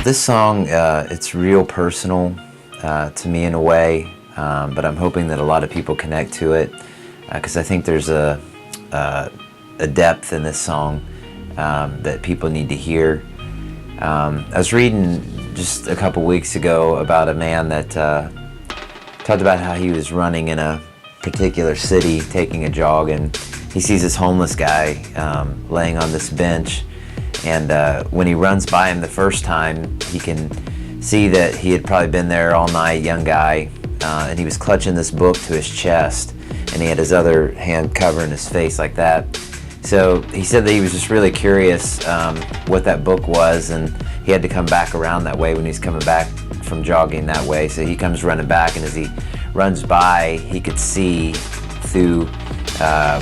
This song, it's real personal to me in a way, but I'm hoping that a lot of people connect to it because I think there's a depth in this song that people need to hear. I was reading just a couple weeks ago about a man that talked about how he was running in a particular city, taking a jog, and he sees this homeless guy laying on this bench. And when he runs by him the first time, he can see that he had probably been there all night, young guy, and he was clutching this book to his chest, and he had his other hand covering his face like that. So he said that he was just really curious what that book was, and he had to come back around that way when he's coming back from jogging that way. So he comes running back, and as he runs by, he could see through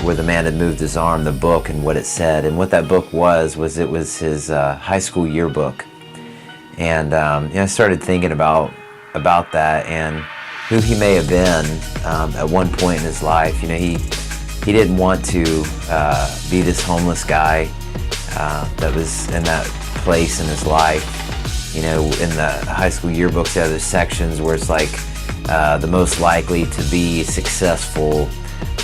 where the man had moved his arm, the book and what it said. And what that book was his high school yearbook. And I started thinking about that and who he may have been at one point in his life. He didn't want to be this homeless guy that was in that place in his life. In the high school yearbooks, there are those sections where it's like the most likely to be successful,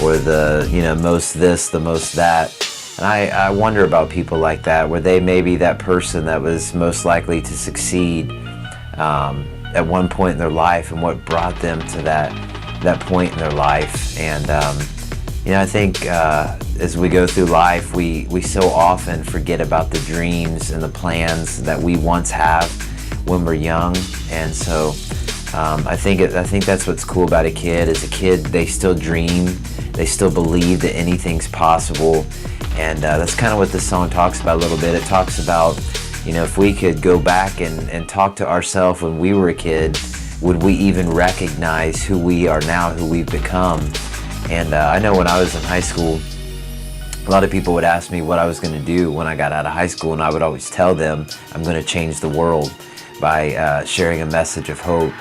or the most this, the most that. And I wonder about people like that, where they may be that person that was most likely to succeed at one point in their life, and what brought them to that point in their life. And I think as we go through life, we so often forget about the dreams and the plans that we once have when we're young. And so I think that's what's cool about a kid. As a kid, they still dream, they still believe that anything's possible, and that's kind of what this song talks about a little bit. It talks about, if we could go back and talk to ourselves when we were a kid, would we even recognize who we are now, who we've become? And I know when I was in high school, a lot of people would ask me what I was going to do when I got out of high school, and I would always tell them I'm going to change the world by sharing a message of hope.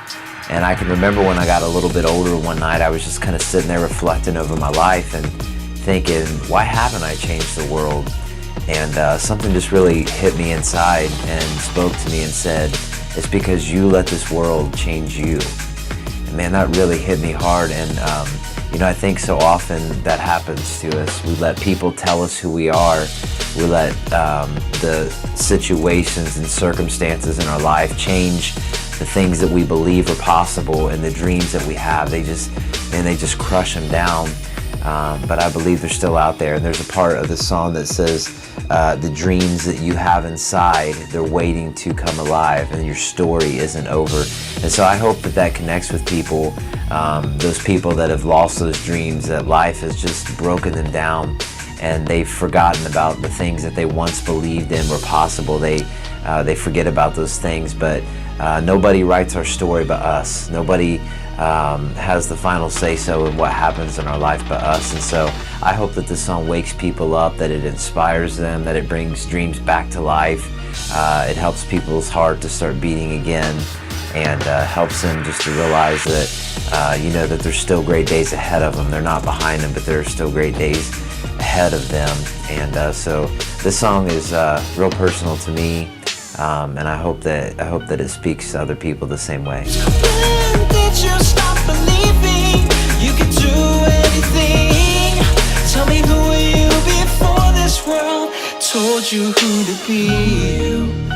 And I can remember when I got a little bit older one night, I was just kind of sitting there reflecting over my life and thinking, why haven't I changed the world? And something just really hit me inside and spoke to me and said, it's because you let this world change you. And man, that really hit me hard. And I think so often that happens to us. We let people tell us who we are. We let the situations and circumstances in our life change the things that we believe are possible and the dreams that we have. They just crush them down. But I believe they're still out there. And there's a part of the song that says, the dreams that you have inside, they're waiting to come alive, and your story isn't over. And so I hope that connects with people, those people that have lost those dreams, that life has just broken them down, and they've forgotten about the things that they once believed in were possible. They forget about those things, but nobody writes our story but us. Nobody has the final say-so in what happens in our life but us. And so I hope that this song wakes people up, that it inspires them, that it brings dreams back to life. It helps people's heart to start beating again, and helps them just to realize that that there's still great days ahead of them. They're not behind them, but there are still great days ahead of them. And so this song is real personal to me, and I hope that it speaks to other people the same way. Did you stop believing you could do anything? Tell me, who were you before this world told you who to be?